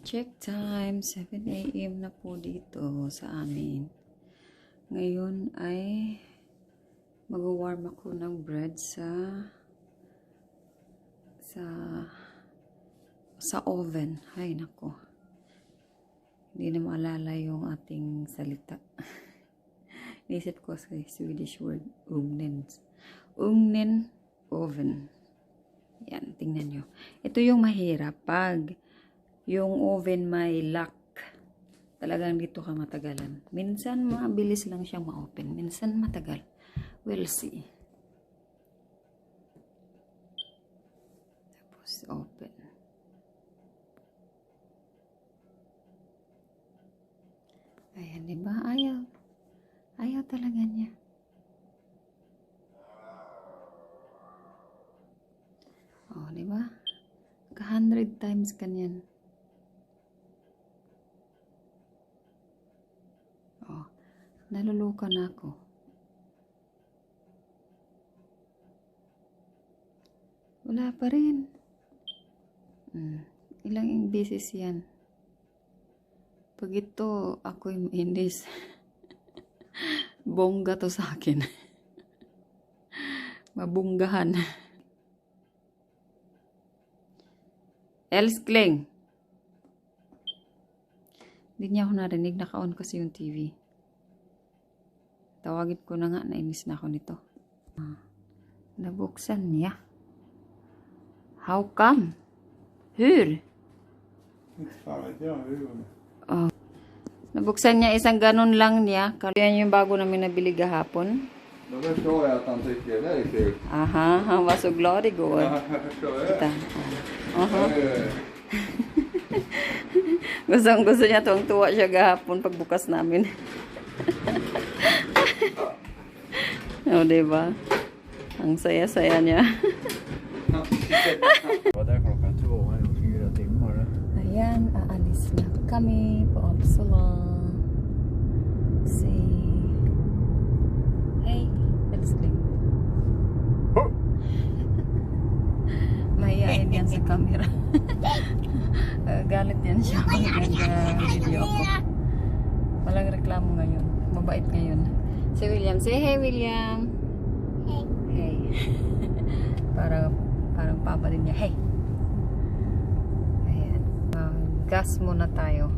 Check time, 7 AM na po dito sa amin. Ngayon ay mag-warm ako ng bread sa oven. Ay nako. Hindi na maalala yung ating salita. Inisip ko sa Swedish word, ugnen. Ugnen, oven. Yan, tingnan nyo. Ito yung mahirap pag yung oven may lock. Talagang dito ka matagalan. Minsan mabilis lang siyang ma-open. Minsan matagal. We'll see. Tapos open. Ayan, diba? Ayaw. Ayaw talaga niya. Oh, diba? 100 times kanyan. Oh, naluluka na ako. Wala pa rin. Ilang beses yan. Pag ito, ako'y mainis. Bongga to sa akin. Mabunggahan. Elskling. Hindi niya ako narinig. Naka-on kasi yung TV. Tawagin ko na nga. Nainis na ako nito. Nabuksan niya. How come? Hur? Oh. Nabuksan niya isang ganun lang niya. Yan yung bago namin nabili gahapon. Aha, han var så glad igår. Titta. Gusto niya, tuwang-tuwa siya gahapon pagbukas namin. O, diba? Ang saya-saya niya. Ayan, aalis na kami po Uppsala. Say hey, Elskling. Mahihain yan sa camera. Galit yan siya pag nag-video ako. Walang reklamo ngayon. Mabait ngayon. Si William, say hey William. Hey. Hey. Parang papa din niya. Hey. Ayan. Gas muna tayo.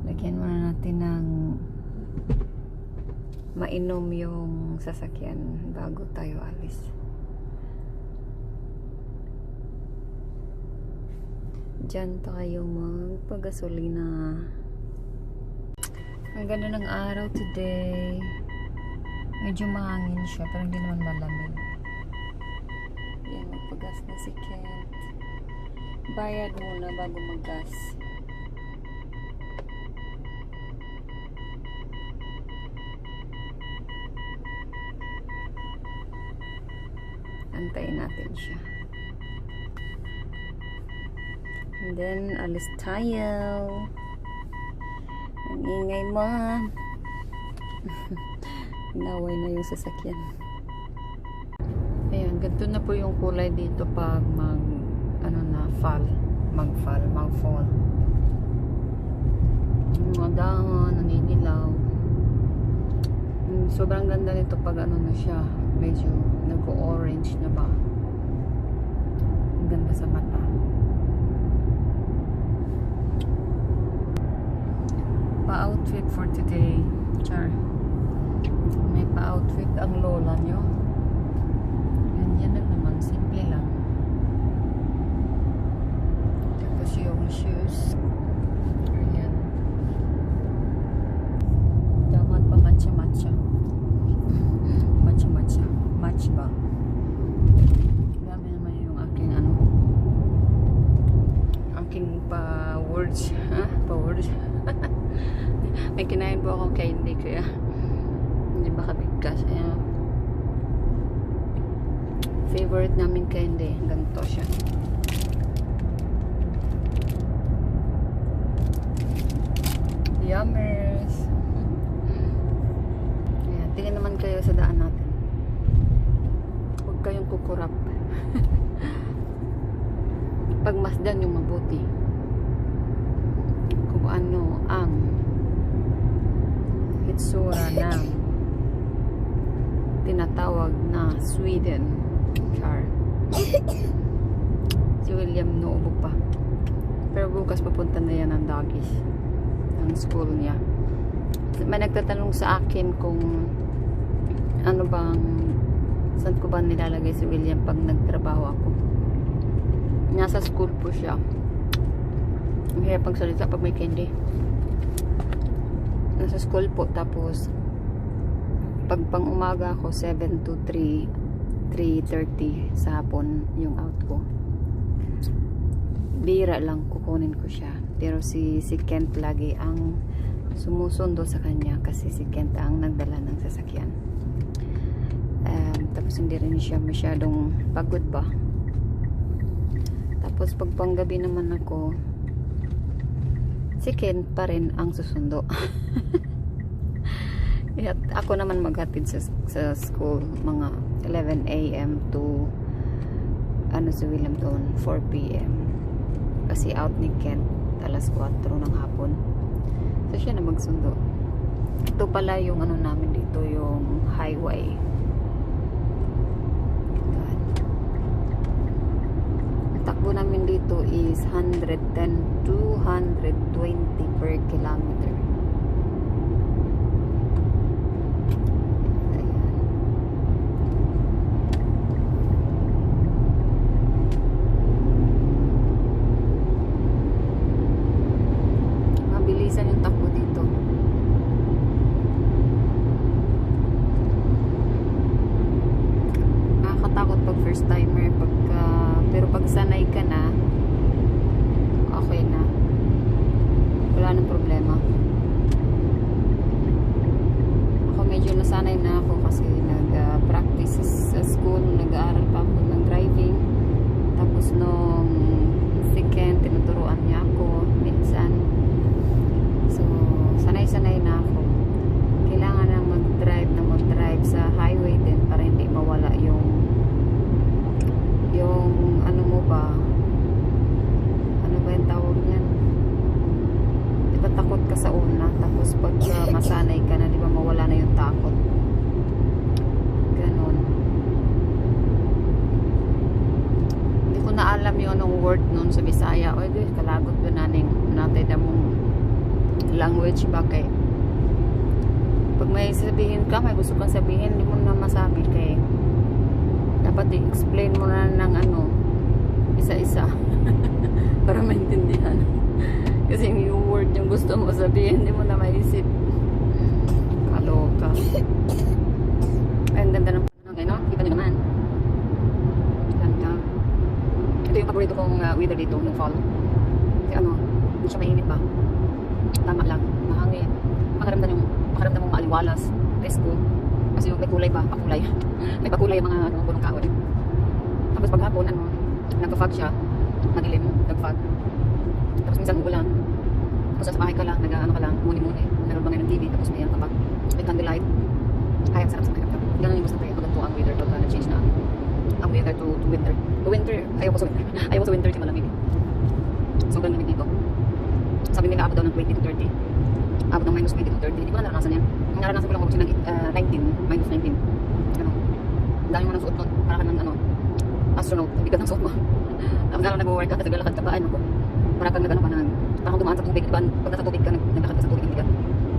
Lagyan muna natin ng mainom yung sasakyan bago tayo alis. Diyan tayo magpagasolina. Ang ganda ng araw today. Medyo mahangin siya pero hindi naman malamig. Yan, magpagas na si Kent. Bayad muna bago maggas. Antayin natin siya. And then, alis tayo. Ang ingay mo. Inaway na yung sasakyan. Ayan, ganito na po yung kulay dito pag mag-fall. Mga dahon, naninilaw. Sobrang ganda nito pag na siya. Medyo nag-orange na ba. Ang ganda sa mata. Pa-outfit for today. Char. May pa-outfit ang lola nyo. Yan lang naman. Simple lang. Tapos yung shoes. Ayan. Dapat pa matcha-matcha. Match ba? Dami naman yung aking aking pa-words. Ha? Pa-words. May kinain po akong candy kaya hindi ba kabigkas. Ayan. Favorite namin candy. Ganito siya. Yummers. Ayan. Tingin naman kayo sa daan natin. Huwag kayong kukurap. pagmasdan yung mabuti kung ano ang hitsura ng tinatawag na Sweden. Char. Si William noobo pa. Pero bukas papunta na yan ang doggies ng school niya. May nagtatanong sa akin kung ano bang, saan ko ba nilalagay si William pag nagtrabaho ako. Nasa school po siya. Ang hirap pagsalita pag may candy. Nasa school po, tapos pag pang umaga ako 7 to 3:30 sa hapon yung out ko. Bira lang kukunin ko siya, pero si Kent lagi ang sumusundo sa kanya kasi si Kent ang nagdala ng sasakyan. Tapos hindi rin siya masyadong pagod ba. Tapos pag panggabi naman ako, si Kent pa rin ang susundo. At ako naman maghatid sa school mga 11 AM to si William doon 4 PM kasi out ni Kent alas 4 ng hapon, so siya na magsundo. Ito pala yung namin dito, yung highway. Ang takbo namin dito is 110 to 120 per kilometer. Yung takbo dito. Nakakatakot pag first timer, pero pag sanay ka na, okay na, wala nang problema. Ako medyo nasanay na ako kasi nag-practice sa school, nag-aaral pa ako ng driving, tapos nung second tinuturuan niya ako minsan. So, sanay-sanay na ako. Kailangan na mag-drive sa highway din para hindi mawala yung ano mo ba? Ano ba yung tawag niyan? Diba takot ka sa una, tapos pag masanay ka na, diba mawala na yung takot. Ganon. Hindi ko na alam yung anong word nun sa Bisaya. O, kalagot doon natin na mong language ba kay pag may sabihin ka, may gusto kang sabihin, hindi mo na masabi kay dapat i-explain mo na ng isa-isa para maintindihan kasi yung word yung gusto mo sabihin hindi mo na maisip. Kaloka. Ay, ang ganda ng panahon no? Kita nyo naman, ganda. Ito yung paborito kong weather dito, yung fall kasi hindi siya mainit ba, tama lang, mahangin, makaramdam mong maaliwalas, presko, kasi yung may kulay pa, pakulay may pakulay yung mga punong kahoy. Tapos paghapon nagpa-fog siya, madilim, nag-fog, tapos minsan uulan, tapos sa bahay ka lang, ka lang, muni-muni, meron ba ngayon ng TV, tapos may may candlelight, kaya ang sarap sa pakiramdam. Ganun yung gusto ko pag ganito ang weather, pag na-change na ang weather to winter, ayaw ko sa winter kasi malamig, sobrang lamig dito. Sabi nila abot daw ng 20 to 30. Abot ng minus 20 to 30. Hindi ko na naranasan yan. Ang naranasan ko lang abot siya ng minus 19. Dahil mo nang suot nun. Para ka ng astronaut. Ang bigat ng suot mo. Tapos lalo nag-workout at naglalakad ka pa. Para kang parang dumaan sa tubig. Pag nasa tubig ka, naglakad ka sa tubig. Ang bigat.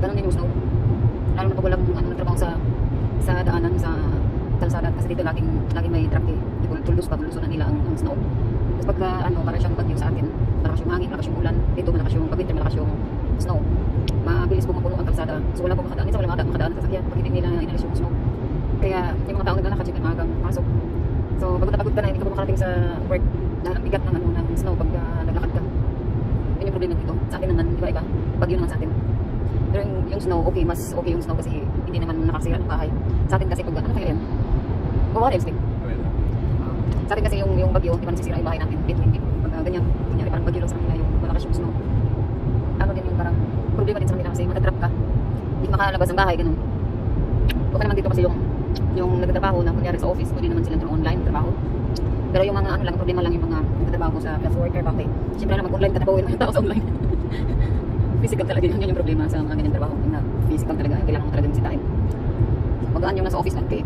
Ganon din yung snow. Lalo na pag walang nagtrabaho sa daanan, sa kalsada. Kasi dito laging may truck eh. Tululuso na nila ang snow. Tapos pagka para siyang bagyo sa atin, malakas yung hangin, malakas yung ulan, dito malakas yung pag-winter, malakas yung snow, mabilis po mapuno ang kalsada, so wala po makadaan, minsan wala makadaan sa sakyan pag hindi nila inalis yung snow. Kaya yung mga taong naglalakad siya maagang pasok, so pagod na pagod ka na, hindi ka po makarating sa work dahil ang bigat ng snow pag naglakad ka. Yun yung problema dito sa atin naman, iba-iba, bagyo naman sa atin. Pero yung snow, mas okay yung snow kasi hindi naman nakasira ng bahay. Sa atin kasi pag kaya yan, what else sa atin kasi yung bagyo, di ba nasisira yung bahay natin, hindi pag ganyan, kunyari parang bagyo lang sa kanila yung malakas yung snow. Din yung parang problema din sa kanila kasi matatrap ka, hindi ka makalabas ng bahay, ganun. Okay naman dito kasi yung nagtatrabaho na kunyari sa office, pwede naman sila online trabaho. Pero yung mga ano lang, problema lang yung mga katrabaho ko sa health worker, bakit? Siyempre na mag-online tatrabahuin mo yung tao sa online. Physical talaga yun yung problema sa mga ganyan trabaho. Yung na physical talaga, kailangan mo talaga magsitain. Magaan yung nasa office lang, kaya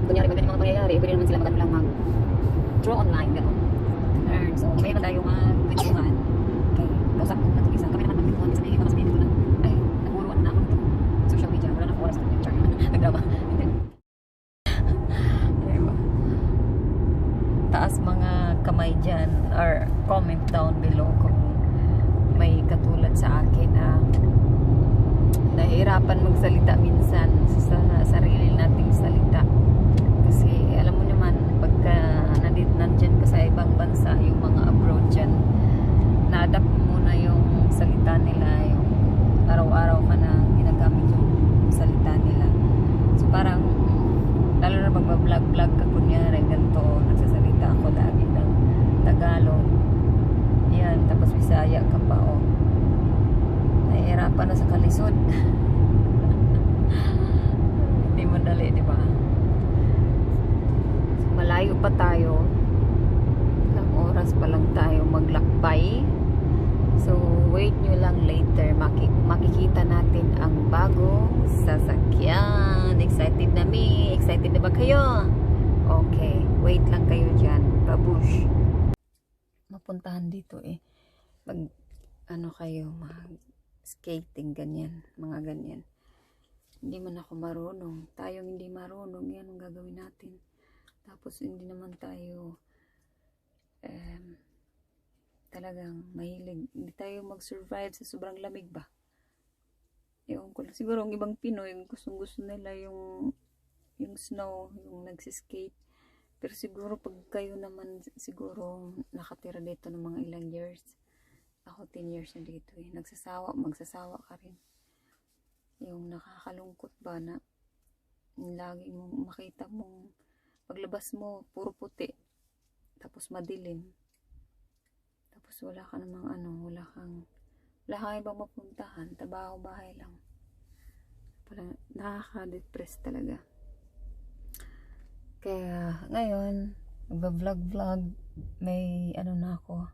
kunyari pag ganyan mga pangyayari, pwede naman sila magano lang mag-draw online, gano'n. So, may naman tayo mag-kwentuhan. Okay, kausap ko na ito isa. Kami naman mag-kwentuhan, isa may mga sabihin ko na, ay, naguruan na ako nito. Social media, wala na oras na picture. Nagdrama. Taas mga kamay dyan or comment down below kung may katulad sa akin na nahihirapan magsalita minsan sa sarili nating salita. Kasi alam mo naman, pagka nandyan ka sa ibang bansa, yung mga abroad dyan, na-adapt mo muna yung salita nila, yung araw-araw ka na ginagamit yung salita nila. So parang lalo na pag vlog ka kunyari ganito, nagsasalita ako lagi ng Tagalog yan, tapos Bisaya ka pa nahihirapan na sa kalisod. Hindi madali, di ba? So, malayo pa tayo, ilang oras pa lang tayo maglakbay. So wait nyo lang later, makikita natin ang bagong sasakyan. Excited na mi? Excited na ba kayo? Okay, wait lang kayo dyan, babush. Mapuntahan dito mag ano kayo, mag skating ganyan, mga ganyan. Hindi man ako marunong, tayong hindi marunong, yan ang gagawin natin. Tapos hindi naman tayo talagang mahilig, hindi tayo mag-survive sa sobrang lamig ba. Ewan ko, siguro ang ibang Pinoy gustong gusto nila yung snow, yung nagsiskate. Pero siguro pag kayo naman siguro nakatira dito ng mga ilang years, ako 10 years na dito magsasawa ka rin. Yung nakakalungkot ba na lagi mong makita mong paglabas mo puro puti, tapos madilim, tapos wala ka namang wala kang ibang mapuntahan, trabaho, bahay lang. Nakaka-depress talaga. Kaya ngayon magba-vlog, may na ako,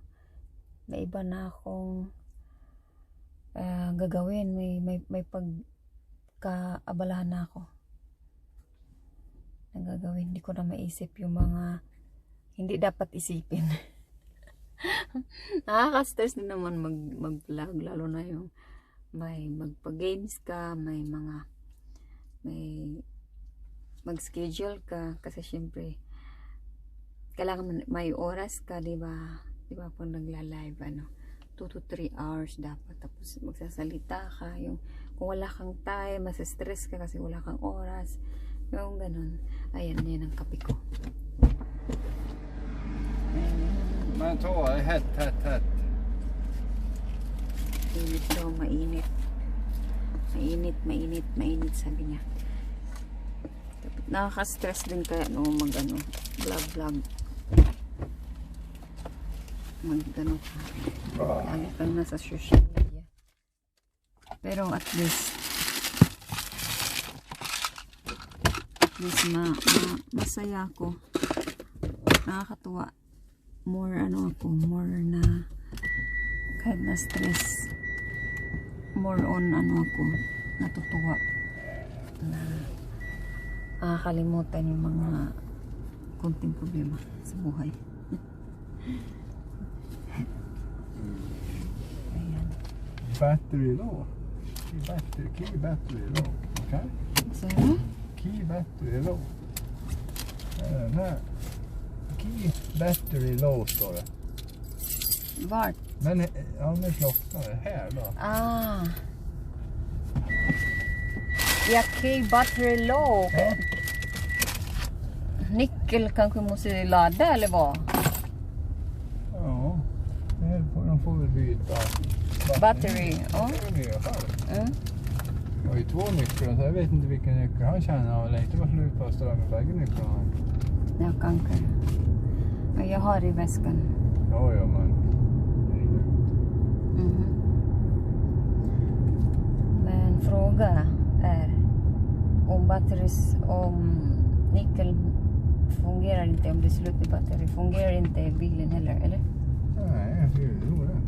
may iba na akong gagawin, may pagkaabalahan na ako na gagawin. Hindi ko na maisip yung mga hindi dapat isipin. Nakaka-stress din naman mag-vlog, lalo na yung may magpa-games ka, may mag-schedule ka, kasi syempre kailangan may oras ka, di ba pag nagla-live 2 to 3 hours dapat, tapos magsasalita ka, yung kung wala kang time, mas-stress ka kasi wala kang oras, yung ganun. Ayan, yan ang kape ko. Men ta hett. Init daw, mainit sabi niya. Nakaka-stress din kaya vlog magano ka, lagi kang nasa social media. Pero at least masaya ako, nakakatuwa. More na kahit na stress, more on ako, natutuwa na nakakalimutan yung mga konting problema sa buhay. Ayan. Battery low. Key battery low. Okay? Sorry? Key battery low. Key battery low står det. Vart? Men nu slocknar det här då. Ja, key battery low. Ja. Nickel kanske måste ladda eller vad? Ja, de får väl byta Battery, ja. Det är själv. Mm. Jag har ju 2 nycklar, så jag vet inte vilken nyckel han känner av. Eller inte var slut på ström med bägge nycklarna. Ja, kanske. Men jag har i väskan. Ja, men... Men fråga är om nickel Fungerar inte om det är slut med batteri. Fungerar inte bilen heller, eller? Nej, jag tror det.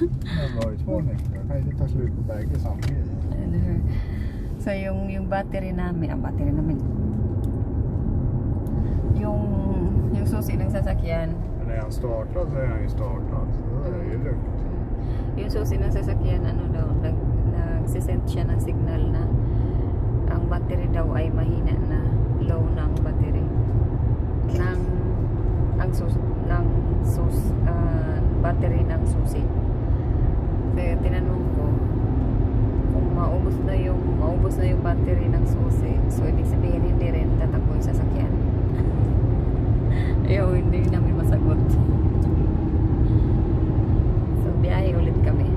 Det har varit 2 nycklar. Jag kan inte ta slut på bägge samtidigt. Eller hur? So yung battery namin, yung susi ng sasakyan, Men är han startad så är han ju startad. Så då är det ju lugnt. yung susi ng sasakyan, ano daw, nagsisend siya ng signal na ang battery daw ay mahina na, low ng battery ng battery ng susi. Kaya tinanong ko kung maubos na yung battery ng susi, so ibig sabihin hindi rin tatakbo yung sasakyan. Ayaw, hindi namin masagot. So biyahe ulit kami.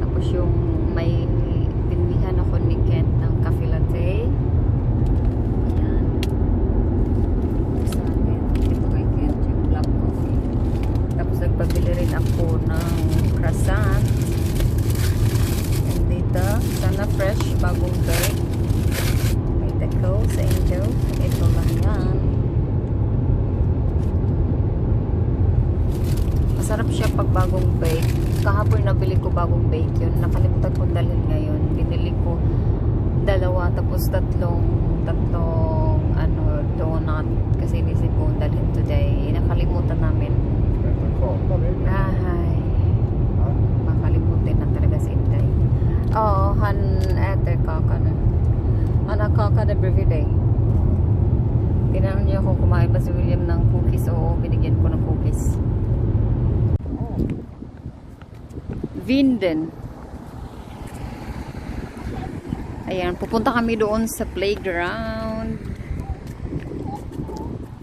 Tapos yung may binmihan ako ni Kent ng cafe latte. Ayan. Sa akin, ito kay Kent yung black coffee. Tapos nagpabili rin ako ng croissant. Andito, sana fresh, bagong bake. May tako sa inyo. Ito lang yan. Masarap siya pag bagong bake. Kahapon nabili ko bagong bake yun. Nakalimutan ko dalhin ngayon. Binili ko 2 tapos tatlong donut. Kasi inisip ko dalhin today. Nakalimutan namin. Ay. Makalimutan na talaga si Inday. Oo, han äter kaka na. Han har kaka every day. Tinanong niya kung kumain ba si William ng cookies o binigyan ko ng cookies. Vinden. Ayan, pupunta kami doon sa playground.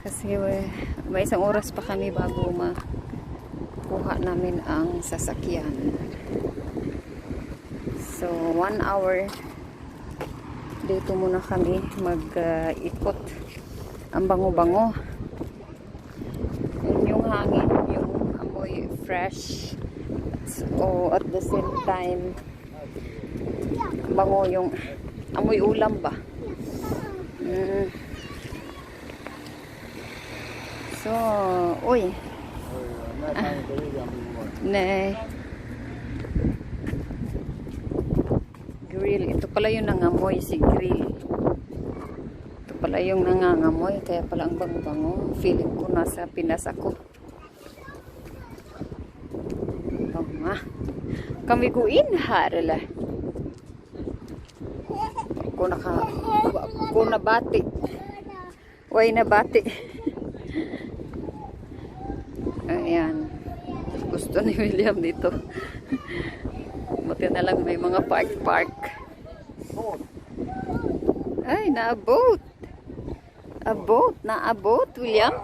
Kasi may isang oras pa kami bago makuha namin ang sasakyan. So, 1 hour dito muna kami mag-ikot. Ang bango-bango. Yung hangin, yung amoy fresh. So, at the same time, bango yung amoy ulam ba. So, uy. Ne. Grill. Ito pala yung nangamoy, si grill. Ito pala yung nangangamoy, kaya pala ang bango-bango. Feeling ko nasa Pinas ako. Kan vi gå in här eller? Ko na bati. Way na bati. Ayan. Gusto ni William dito. Buti na lang may mga park. Ay, naabot. Naabot, William.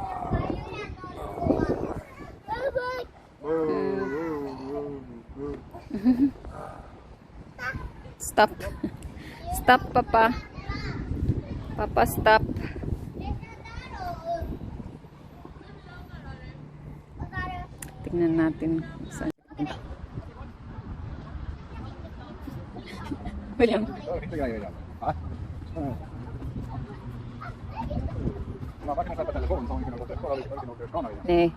Stop. Stop, Papa. Papa, stop. Tingnan natin. William. Nej,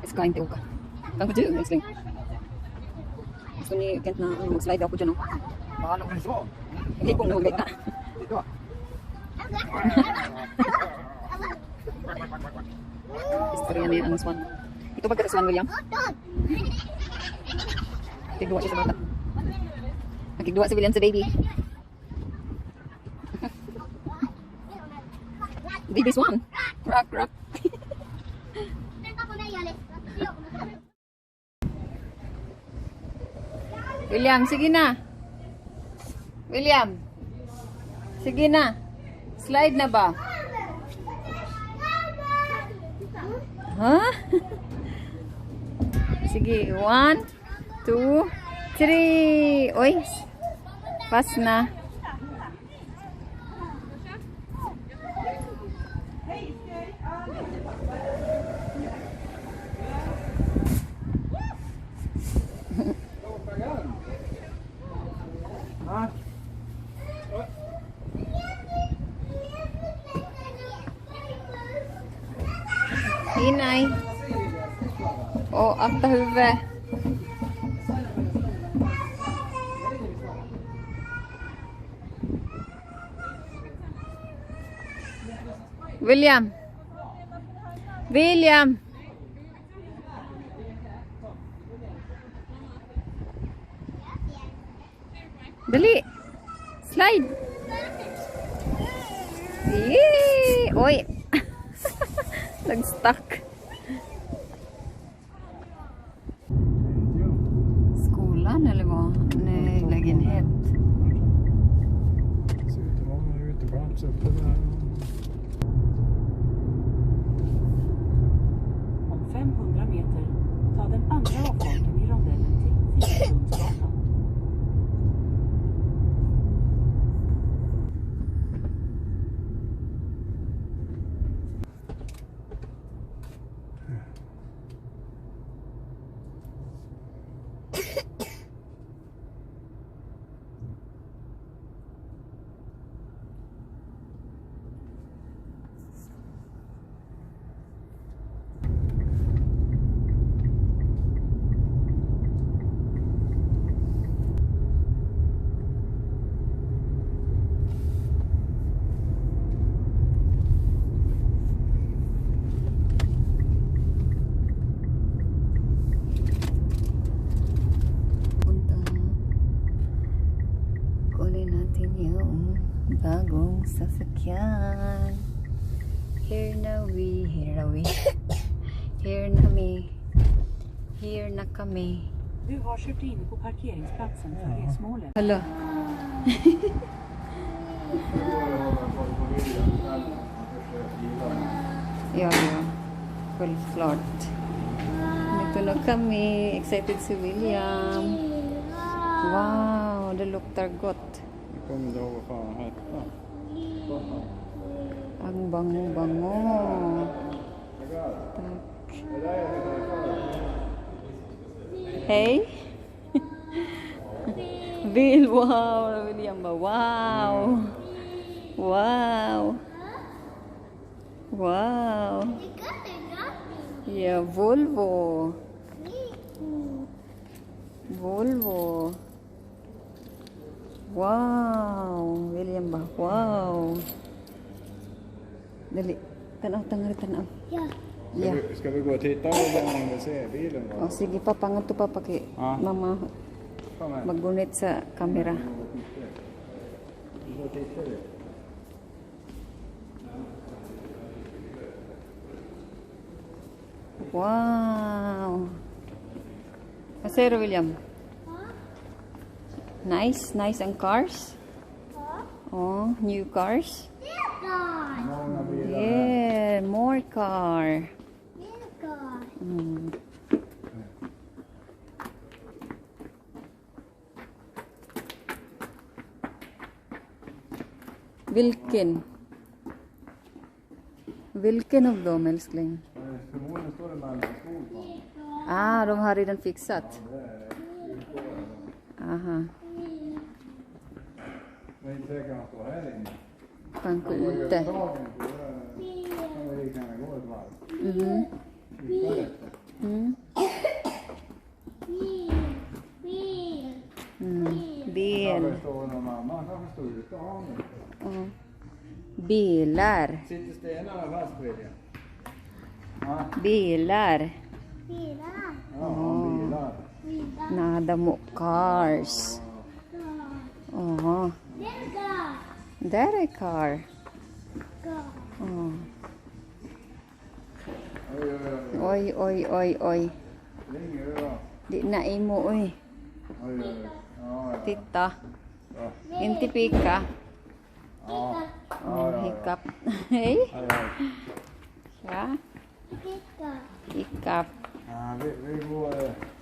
jag ska inte åka. Kanske du, älskling. Gusto ni Kent na mag-slide ako dyan, no? Paano ka nito? Hindi kong nahulog na. Dito. Istorya na yan ang swan. Ito ba ka swan, William? Nakigduwa siya sa bata. Nakigduwa si William sa baby. Baby swan. Rock. William, sige na. William. Sige na. Slide na ba? Ha? Sige, 1, 2, 3. Oy. Pas na. nej. Och akta huvudet. William. William. Dali. Slide. Yay! Oj. Nag-stuck. Skolan eller vad? Nej, lägenhet. Det ser ut att vara en uteplats uppe där. Om 500 meter, ta den andra avfarten i rondellen till Fisksundsgatan. Bagong sasakyan. Here na we. Here na kami. Du har kört in på parkeringsplatsen för resmålet. Hallå. Ja. Självklart. Ito na kami. Excited si William. Wow, det luktar gott. Jag kommer inte ihåg vad fan han hette. Ang bango-bango. Tack. Hej. Bill, wow. William ba? Wow. Wow. Wow. Yeah, VOLVO. VOLVO. Wow. William ba? Wow. Dali. Tanaw. Ja. Ska vi gå och titta om vi ser bilen? Oh, sige pa, panganto pa paki mama Kom här. maggunit sa camera. Då tittar vi. Wow. Vad säger du, William? Nice ang cars. Oh, new cars. Många bilar. Yeah, more car. Mm. Vilken av dem, älskling? Förmodligen står det mellan skol på. Ah, de har redan fixat. Aha. Jag är inte säker att han står här inne. Kanske ute. Kan vi lika gärna gå ett varv. Mhm. Titta lite. Mm. Bil. Kanske står någon annan. Kanske står ute och har nu. Bilar. Sitter stenarna fast vid det? Ja. Bilar. Ja, bilar. Nada mo cars. Oh. There a car. Oh. Oj. Oj. Ringer du då? Di na imo oy. Oj. Ja. Tita. Ja. Inti pika. Ja. Hiccup. Hej. Ja. Hiccup. Ja, vi går,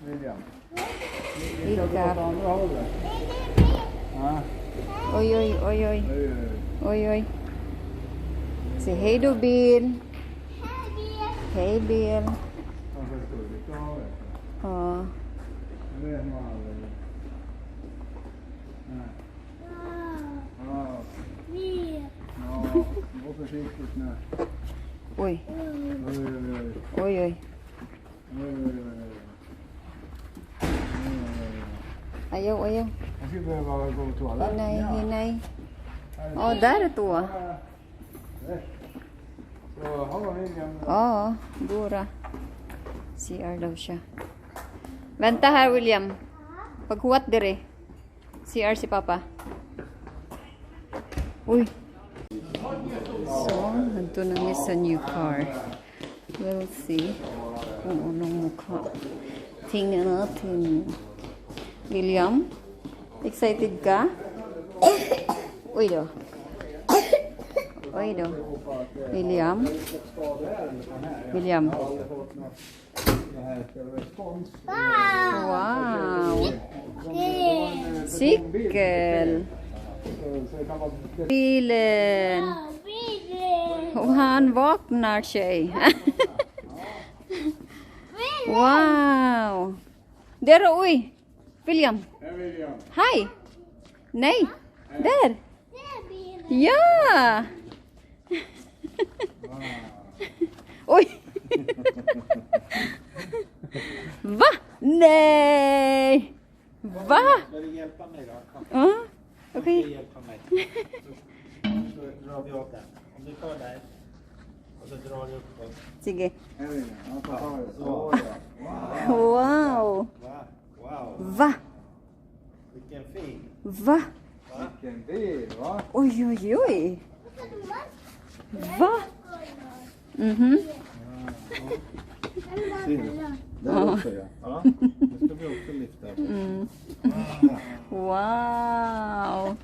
William. Vi Hiccup. ska gå åt andra hållet. Ja. Oj. Säg hej då, Bill. Hej, Bill. Kanske står ute och har det. Ja. Det vet man aldrig. Nej. Ja. Ja, gå försiktigt nu. Uy. Uy, uy. Ayaw, ayaw. Jag skulle behöva gå på toaletten. Hinay, hinay. Oh, där är toa. Så har William. Oo, dura. CR daw siya. Banta ha, William. Paghuwat dire. CR si Papa. Uy. So, nandito na kami sa new car. We'll see kung anong mukha. Tingnan natin. William, excited ka? Uy do. Uy do. William. William. Wow. Cykel. Bilen. Och han vaknar sig. Wow. Där, oj. William. Hej. Nej. Där. Ja. Oj. Va? Nej. Va? Ska du hjälpa mig då? Kom. Ja. Du Okej. hjälpa mig. Så drar vi av den. Om du tar där. Och så drar du uppåt. Sige. Så. Wow. Va? Wow. Va? Vilken fin. Va? Vilken bil, va? Oj, oj, oj. Va? Mhm. Där också ja. Ja. Nu ska vi också lyfta. Mm. Wow.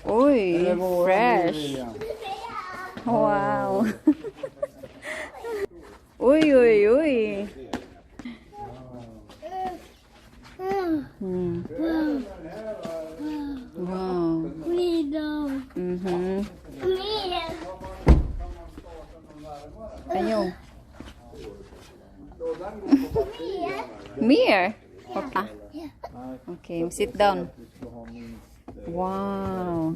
Oj, fresh. Wow. Oj, oj, oj. Mm. Wow. Mhm. Ayaw. Mir. Papa. Okay, sit down. Wow.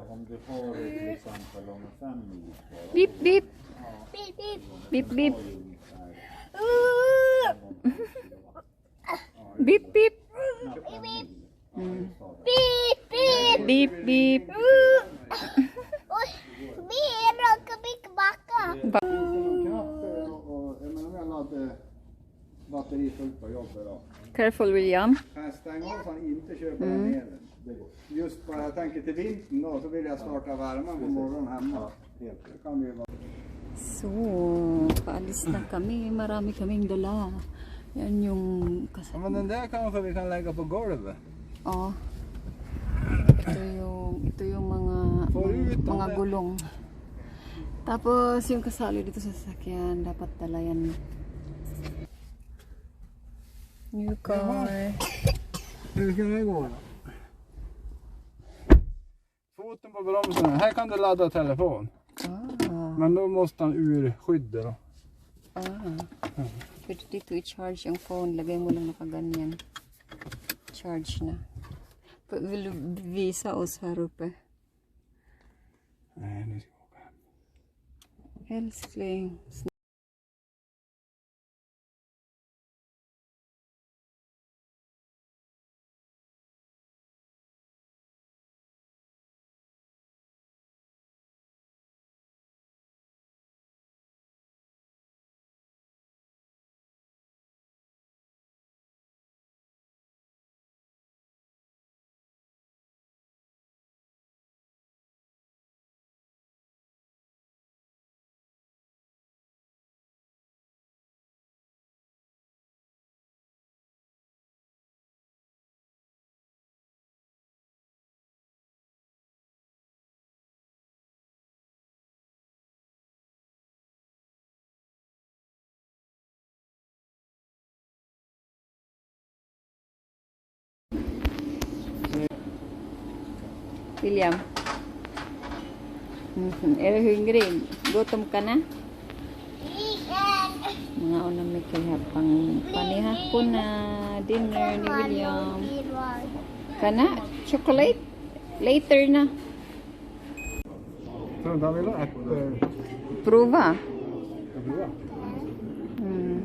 Om du har till exempel om 5 mil kvar. Beep, beep. Beep, beep. Beep, beep. Mm. Beep, beep. Knapp och jag menar om jag laddar batteri fullt på jobbet då. Careful, William. Kan jag stänga av så han inte kör på den elen? Just bara jag tänker till vintern då så vill jag starta värmen på morgonen hemma. Det kan vi vara. So, paalis na kami. Marami kaming dala. Yan yung Ja, kasama. men den där kanske vi kan lägga på golvet. Oh. Ito yung Forut, mga ang- gulong. Tapos yung kasali dito sa sasakyan, dapat dala yan. New car. Hur ska det gå då? Foten på bromsen. Här kan du ladda telefon. Men då måste han ur skyddet då. Pwede dito i-charge yung phone. Lagay mo lang nakaganyan. Charge na. Vill du visa oss här uppe? Nej, nu ska vi åka hem. Älskling. William. Är du hungrig? Gutom ka na? Mga unang may pang panihapon na dinner ni William. Kana? Chocolate? Later na. Tror du inte han vill ha ärtor? Prova. Ska vi prova? Mm.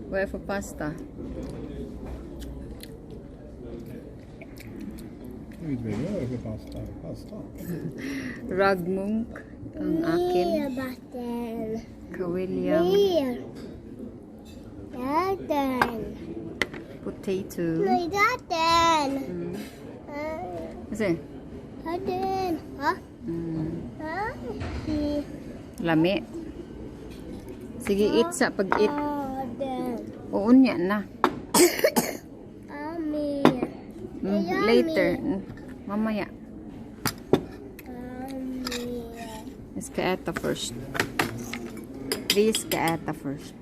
Vad är det för pasta? Jag vet inte vad det är för pasta. Pasta. Ragmunk ang akin. Vatten. Kawilliam. Mer. Vatten. Potato. Nej, vatten. Mm. Kasi? Vatten. Ha? Mm. Ha? Lami. Sige, eat sa pag-eat. Vatten. Uunya na. Ami. Later. Mamaya. Ami. Vi ska äta först. Vi ska äta först.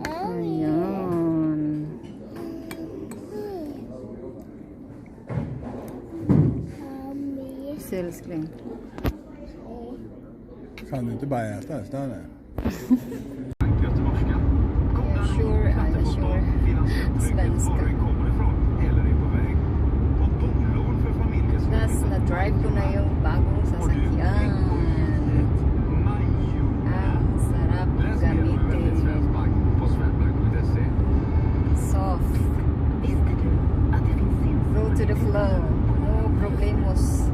Ayan. Sälskling. Kan du inte bara äta istället? Sure, I'm sure. Svenska. Tapos na-drive ko na yung bagong sasakyan. Ang sarap gamitin. Soft. Go to the flow. No problemos.